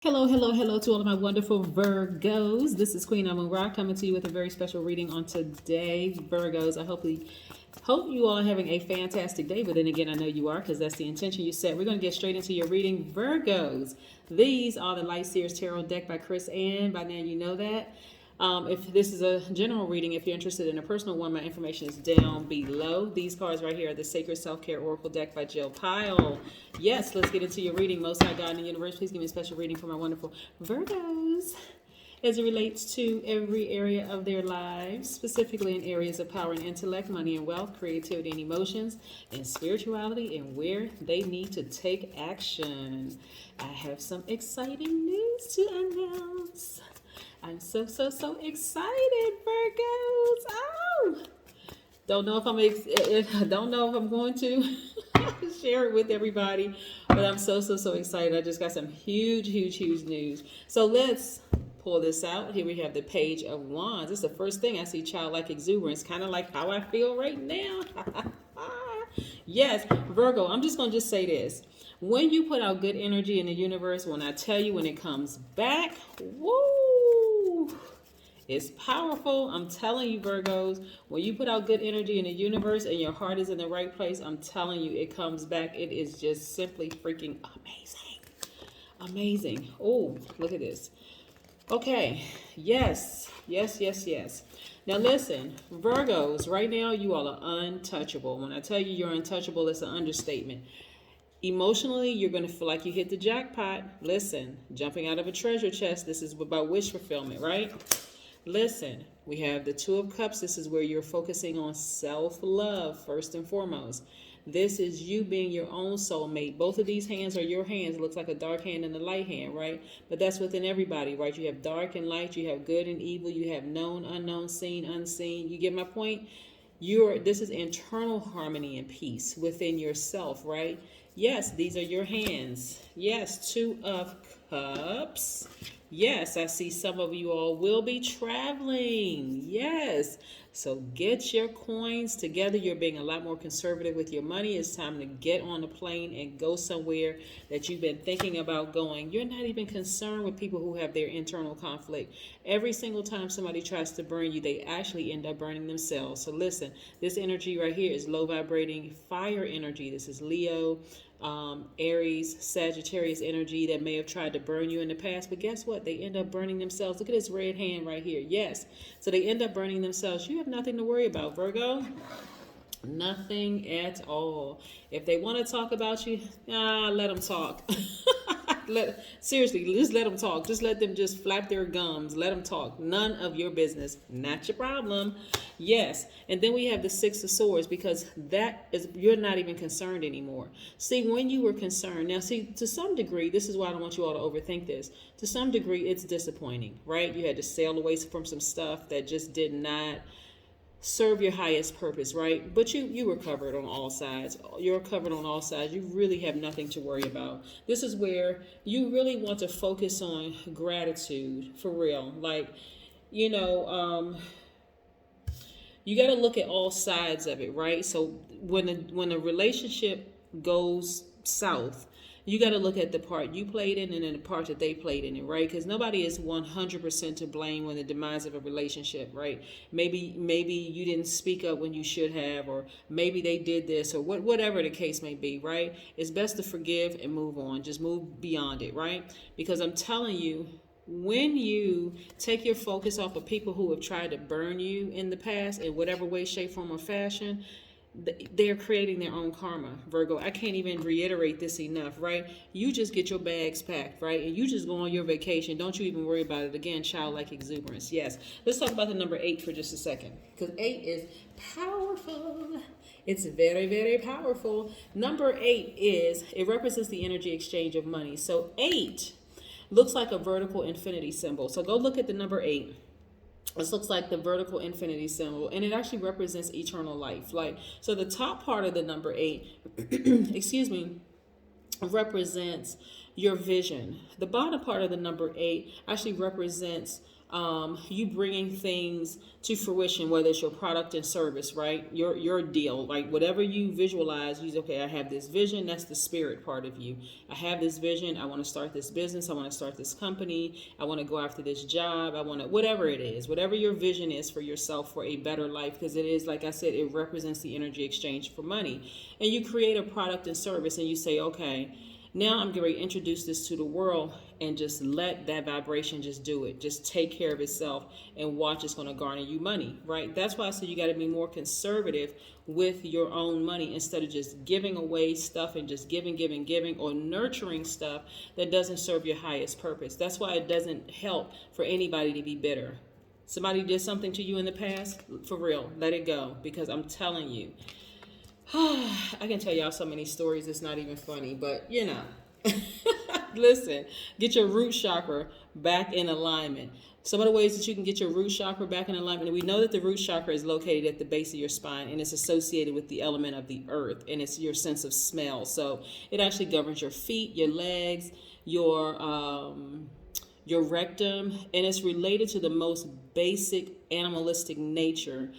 Hello, hello, hello to all of my wonderful Virgos. This is Queen Amun Ra coming to you with a very special reading on today, Virgos. I hope you all are having a fantastic day, but then again, I know you are because that's the intention you set. We're going to get straight into your reading, Virgos. These are the Light Seers Tarot deck by Chris Ann. By now, you know that. If this is a general reading, if you're interested in a personal one, my information is down below. These cards right here are the Sacred Self-Care Oracle deck by Jill Pyle. Yes, let's get into your reading. Most High God in the universe, please give me a special reading for my wonderful Virgos as it relates to every area of their lives, specifically in areas of power and intellect, money and wealth, creativity and emotions, and spirituality, and where they need to take action. I have some exciting news to announce. I'm so excited, Virgos. Oh, don't know if I'm going to share it with everybody, but I'm so excited. I just got some huge news. So let's pull this out. Here we have the Page of Wands. This is the first thing I see, childlike exuberance, kind of like how I feel right now. Yes, Virgo, I'm just going to say this. When you put out good energy in the universe, when I tell you when it comes back, woo, it's powerful. I'm telling you, Virgos, when you put out good energy in the universe and your heart is in the right place, I'm telling you, it comes back. It is just simply freaking amazing. Amazing. Oh, look at this. Okay. Yes. Now listen, Virgos, right now you all are untouchable. When I tell you you're untouchable, it's an understatement. Emotionally, you're going to feel like you hit the jackpot. Listen, jumping out of a treasure chest, this is about wish fulfillment, right? Listen, we have the Two of Cups. This is where you're focusing on self-love first and foremost. This is you being your own soulmate. Both of these hands are your hands. It looks like a dark hand and a light hand, right? But that's within everybody, right? You have dark and light. You have good and evil. You have known, unknown, seen, unseen. You get my point? This is internal harmony and peace within yourself, right? Yes, these are your hands. Yes, Two of Cups. Yes, I see some of you all will be traveling. Yes. So get your coins together. You're being a lot more conservative with your money. It's time to get on a plane and go somewhere that you've been thinking about going. You're not even concerned with people who have their internal conflict. Every single time somebody tries to burn you, they actually end up burning themselves. So listen, this energy right here is low vibrating fire energy. This is Leo, Aries, Sagittarius energy that may have tried to burn you in the past, but guess what? They end up burning themselves. Look at this red hand right here. Yes. So they end up burning themselves. You have nothing to worry about, Virgo. Nothing at all. If they want to talk about you, let them talk. Seriously, just let them talk. Just let them just flap their gums. Let them talk. None of your business. Not your problem. Yes. And then we have the Six of Swords, because that is, you're not even concerned anymore. See, when you were concerned, now see, to some degree, this is why I don't want you all to overthink this. To some degree, it's disappointing, right? You had to sail away from some stuff that just did not serve your highest purpose, right? But you were covered on all sides. You're covered on all sides. You really have nothing to worry about. This is where you really want to focus on gratitude, for real. Like, you know, you got to look at all sides of it, right? So when a relationship goes south, you got to look at the part you played in and then the part that they played in it, right? Because nobody is 100% to blame when the demise of a relationship, right? Maybe you didn't speak up when you should have, or maybe they did this, or whatever the case may be, right? It's best to forgive and move on. Just move beyond it, right? Because I'm telling you, when you take your focus off of people who have tried to burn you in the past in whatever way, shape, form, or fashion, they're creating their own karma, Virgo. I can't even reiterate this enough, right? You just get your bags packed, right? And you just go on your vacation. Don't you even worry about it. Again, childlike exuberance. Yes. Let's talk about the number 8 for just a second, because 8 is powerful. It's very powerful. Number 8 it represents the energy exchange of money. So 8 looks like a vertical infinity symbol. So go look at the number 8. This looks like the vertical infinity symbol, and it actually represents eternal life. Like, so the top part of the number 8, excuse me, represents your vision. The bottom part of the number 8 actually represents You bringing things to fruition, whether it's your product and service, right? Your deal, like whatever you visualize, you say, okay, I have this vision. That's the spirit part of you. I have this vision. I want to start this business. I want to start this company. I want to go after this job. I want to, whatever it is, whatever your vision is for yourself for a better life, because it is, like I said, it represents the energy exchange for money. And you create a product and service and you say, okay, now I'm going to introduce this to the world and just let that vibration just do it. Just take care of itself and watch it's going to garner you money, right? That's why I said you got to be more conservative with your own money instead of just giving away stuff and just giving, or nurturing stuff that doesn't serve your highest purpose. That's why it doesn't help for anybody to be bitter. Somebody did something to you in the past, for real, let it go, because I'm telling you, I can tell y'all so many stories, it's not even funny, but you know. Listen, get your root chakra back in alignment. Some of the ways that you can get your root chakra back in alignment, and we know that the root chakra is located at the base of your spine, and it's associated with the element of the earth, and it's your sense of smell. So it actually governs your feet, your legs, your rectum, and it's related to the most basic animalistic nature.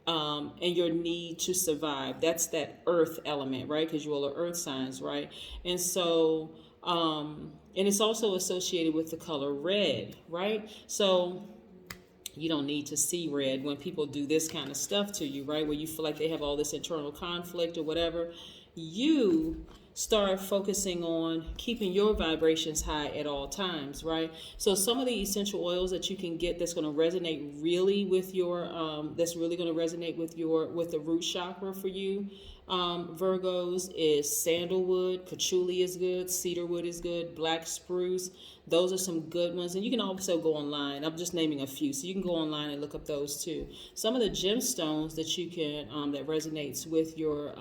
And your need to survive. That's that earth element, right? Because you all are earth signs, right? And so, and it's also associated with the color red, right? So you don't need to see red when people do this kind of stuff to you, right? Where you feel like they have all this internal conflict or whatever. You start focusing on keeping your vibrations high at all times, right? So some of the essential oils that you can get that's going to resonate really with your that's really going to resonate with the root chakra for you, Virgos, is sandalwood, patchouli is good, cedarwood is good, black spruce. Those are some good ones. And you can also go online. I'm just naming a few. So you can go online and look up those too. Some of the gemstones that you can, that resonates with your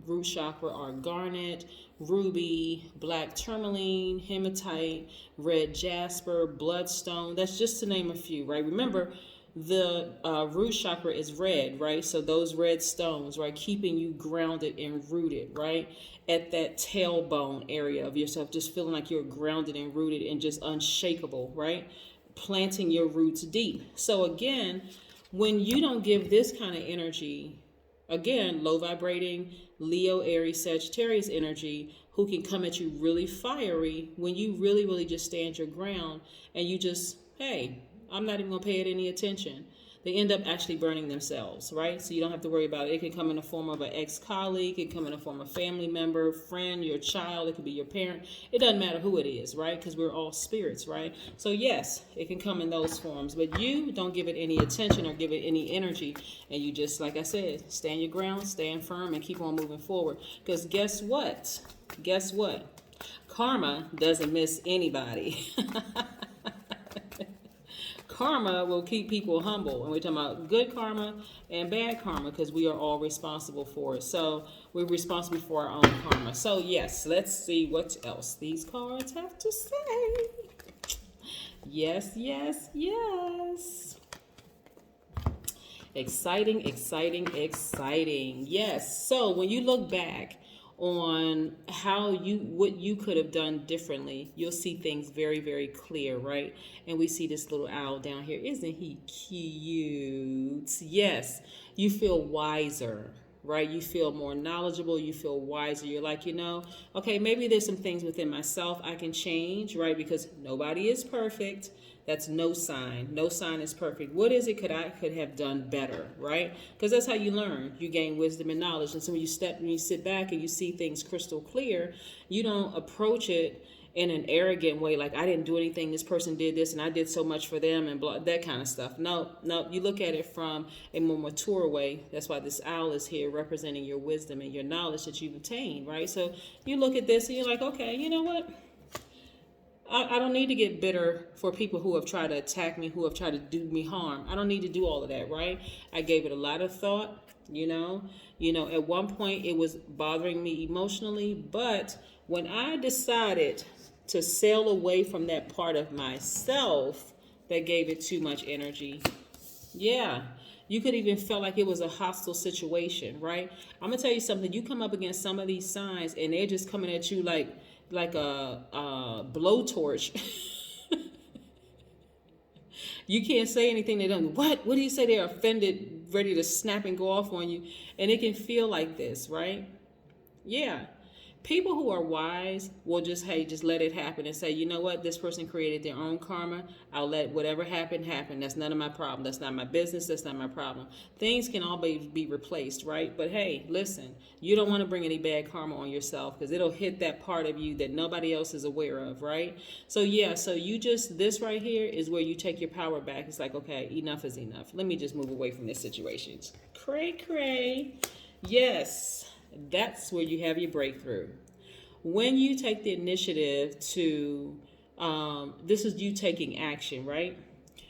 root chakra are garnet, ruby, black tourmaline, hematite, red jasper, bloodstone. That's just to name a few, right? Remember, the root chakra is red, right? So those red stones, right, keeping you grounded and rooted, right, at that tailbone area of yourself, just feeling like you're grounded and rooted and just unshakable, right? Planting your roots deep. So again, when you don't give this kind of energy, again, low vibrating Leo, Aries, Sagittarius energy, who can come at you really fiery, when you really, really just stand your ground and you just, hey, I'm not even going to pay it any attention. They end up actually burning themselves, right? So you don't have to worry about it. It can come in the form of an ex-colleague. It can come in the form of a family member, friend, your child. It could be your parent. It doesn't matter who it is, right? Because we're all spirits, right? So yes, it can come in those forms. But you don't give it any attention or give it any energy. And you just, like I said, stand your ground, stand firm, and keep on moving forward. Because guess what? Guess what? Karma doesn't miss anybody. Karma will keep people humble. And we're talking about good karma and bad karma because we are all responsible for it. So we're responsible for our own karma. So yes, let's see what else these cards have to say. Yes, yes, yes. Exciting, exciting, exciting. Yes. So when you look back on what you could have done differently, you'll see things very, very clear, right? And we see this little owl down here. Isn't he cute? Yes, you feel wiser, right? You feel more knowledgeable. You feel wiser. You're like, okay, maybe there's some things within myself I can change, right? Because nobody is perfect. That's no sign. No sign is perfect. What is it I could have done better, right? Because that's how you learn. You gain wisdom and knowledge. And so when you sit back and you see things crystal clear, you don't approach it in an arrogant way, like I didn't do anything, this person did this, and I did so much for them, and blah, that kind of stuff. No, you look at it from a more mature way. That's why this owl is here representing your wisdom and your knowledge that you've attained, right? So you look at this and you're like, okay, you know what? I don't need to get bitter for people who have tried to attack me, who have tried to do me harm. I don't need to do all of that, right? I gave it a lot of thought, at one point it was bothering me emotionally, but when I decided to sail away from that part of myself that gave it too much energy, yeah, you could even feel like it was a hostile situation, right? I'm gonna tell you something. You come up against some of these signs and they're just coming at you like a blowtorch. You can't say anything. They don't. What do you say? They're offended, ready to snap and go off on you, and it can feel like this, right? Yeah. People who are wise will just, hey, just let it happen and say, you know what, this person created their own karma. I'll let whatever happen happen. That's none of my problem. That's not my business. That's not my problem. Things can always be replaced, right? But hey, listen, you don't want to bring any bad karma on yourself, because it'll hit that part of you that nobody else is aware of, right? So yeah, so you just, this right here is where you take your power back. It's like, okay, enough is enough. Let me just move away from this situation. Cray, cray. Yes. That's where you have your breakthrough. When you take the initiative to, this is you taking action, right?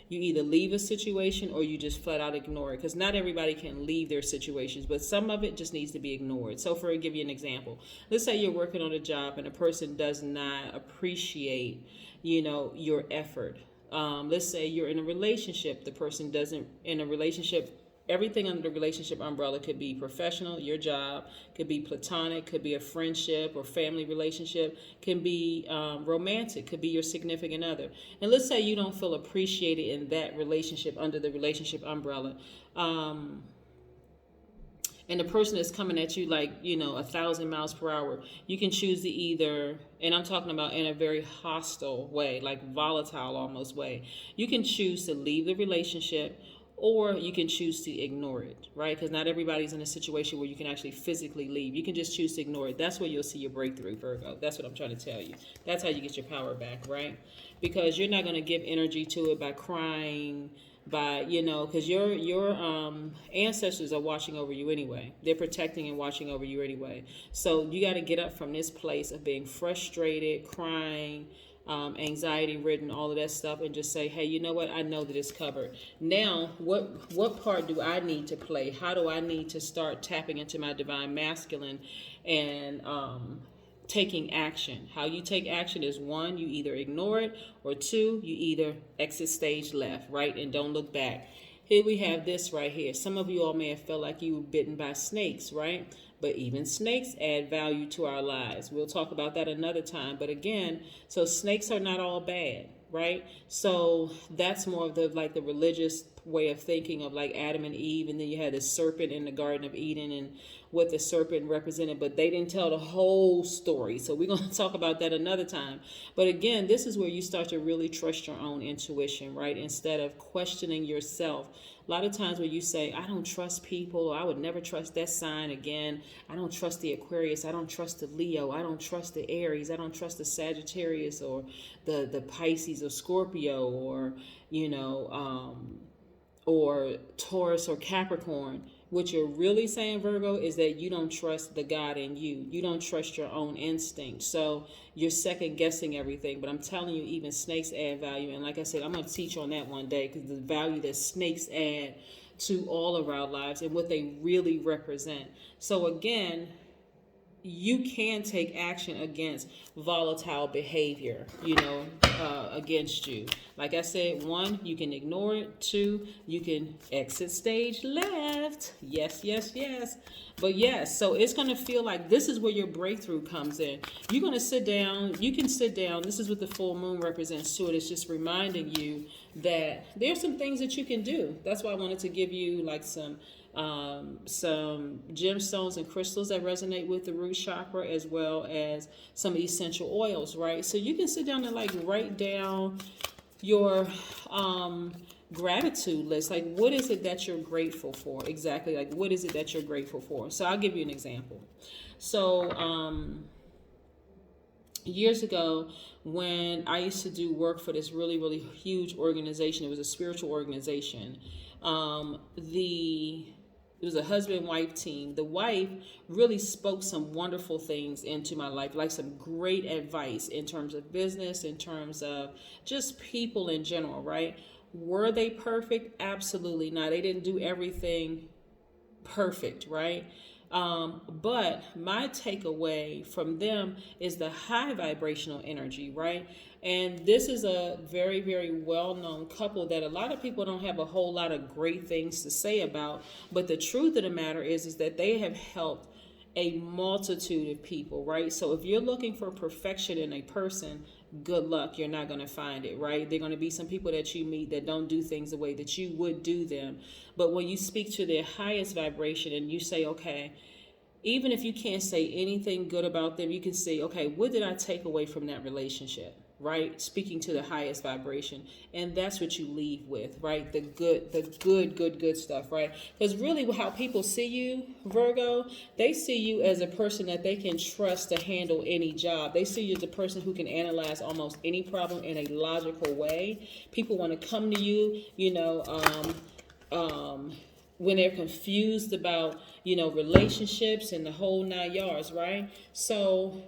You either leave a situation or you just flat out ignore it, because not everybody can leave their situations, but some of it just needs to be ignored. So for, I'll give you an example. Let's say you're working on a job and a person does not appreciate, your effort. Let's say you're in a relationship. The person doesn't, in a relationship, everything under the relationship umbrella could be professional, your job, could be platonic, could be a friendship or family relationship, can be romantic, could be your significant other. And let's say you don't feel appreciated in that relationship under the relationship umbrella. And the person is coming at you like, 1,000 miles per hour. You can choose to either, and I'm talking about in a very hostile way, like volatile almost way. You can choose to leave the relationship, or you can choose to ignore it, right? Because not everybody's in a situation where you can actually physically leave. You can just choose to ignore it. That's where you'll see your breakthrough, Virgo. That's what I'm trying to tell you. That's how you get your power back, right? Because you're not going to give energy to it by crying, by, because your ancestors are watching over you anyway. They're protecting and watching over you anyway. So you got to get up from this place of being frustrated, crying, anxiety ridden, all of that stuff, and just say, hey, you know what, I know that it's covered. Now what part do I need to play? How do I need to start tapping into my divine masculine and taking action? How you take action is, one, you either ignore it, or two, you either exit stage left, right, and don't look back. Here we have this right here. Some of you all may have felt like you were bitten by snakes, right? But even snakes add value to our lives. We'll talk about that another time. But again, so snakes are not all bad, right? So that's more of the religious way of thinking of like Adam and Eve, and then you had the serpent in the Garden of Eden and what the serpent represented, but they didn't tell the whole story. So we're going to talk about that another time. But again, this is where you start to really trust your own intuition, right? Instead of questioning yourself. A lot of times when you say, I don't trust people, or I would never trust that sign again. I don't trust the Aquarius. I don't trust the Leo. I don't trust the Aries. I don't trust the Sagittarius or the Pisces or Scorpio or Taurus or Capricorn. What you're really saying, Virgo, is that you don't trust the God in you. You don't trust your own instinct. So you're second guessing everything. But I'm telling you, even snakes add value. And like I said, I'm going to teach on that one day, because the value that snakes add to all of our lives and what they really represent. So again, you can take action against volatile behavior, against you. Like I said, one, you can ignore it. Two, you can exit stage left. Yes, yes, yes. But yes, so it's going to feel like this is where your breakthrough comes in. You're going to sit down. You can sit down. This is what the full moon represents too. It's just reminding you that there's some things that you can do. That's why I wanted to give you like some gemstones and crystals that resonate with the root chakra, as well as some essential oils, right? So you can sit down and like write down your gratitude list. Like, what is it that you're grateful for? Exactly. Like, what is it that you're grateful for? So I'll give you an example. So years ago, when I used to do work for this really, really huge organization, it was a spiritual organization. It was a husband-wife team. The wife really spoke some wonderful things into my life, like some great advice in terms of business, in terms of just people in general, right? Were they perfect? Absolutely not. They didn't do everything perfect, right? But my takeaway from them is the high vibrational energy, right? And this is a very, very well-known couple that a lot of people don't have a whole lot of great things to say about. But the truth of the matter is that they have helped a multitude of people, right? So if you're looking for perfection in a person, good luck, you're not going to find it, right? There are going to be some people that you meet that don't do things the way that you would do them. But when you speak to their highest vibration and you say, okay, even if you can't say anything good about them, you can say, okay, what did I take away from that relationship? Right? Speaking to the highest vibration. And that's what you leave with, right? The good stuff, right? Because really how people see you, Virgo, they see you as a person that they can trust to handle any job. They see you as a person who can analyze almost any problem in a logical way. People want to come to you, when they're confused about, relationships and the whole 9 yards, right? So,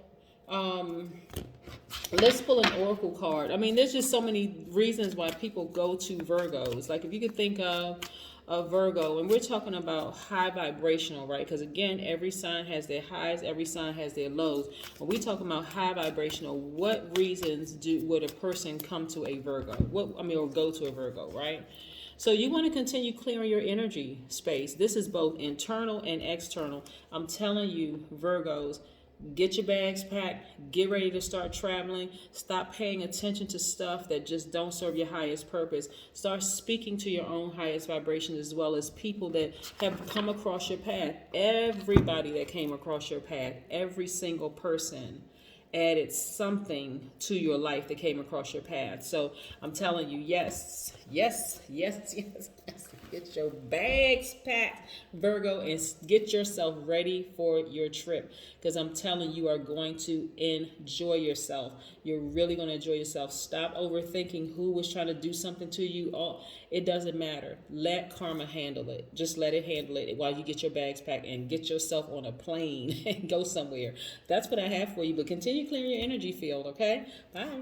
let's pull an oracle card. I mean, there's just so many reasons why people go to Virgos. Like if you could think of a Virgo, and we're talking about high vibrational, right? Because again, every sign has their highs, every sign has their lows. When we talking about high vibrational, what reasons would a person come to a Virgo? Or go to a Virgo, right? So you want to continue clearing your energy space. This is both internal and external. I'm telling you, Virgos, get your bags packed, get ready to start traveling. Stop paying attention to stuff that just don't serve your highest purpose. Start speaking to your own highest vibrations, as well as people that have come across your path. Everybody that came across your path, every single person added something to your life that came across your path. So I'm telling you, yes. Get your bags packed, Virgo, and get yourself ready for your trip. Because I'm telling you, you are going to enjoy yourself. You're really going to enjoy yourself. Stop overthinking who was trying to do something to you. It doesn't matter. Let karma handle it. Just let it handle it while you get your bags packed and get yourself on a plane and go somewhere. That's what I have for you. But continue clearing your energy field, okay? Bye.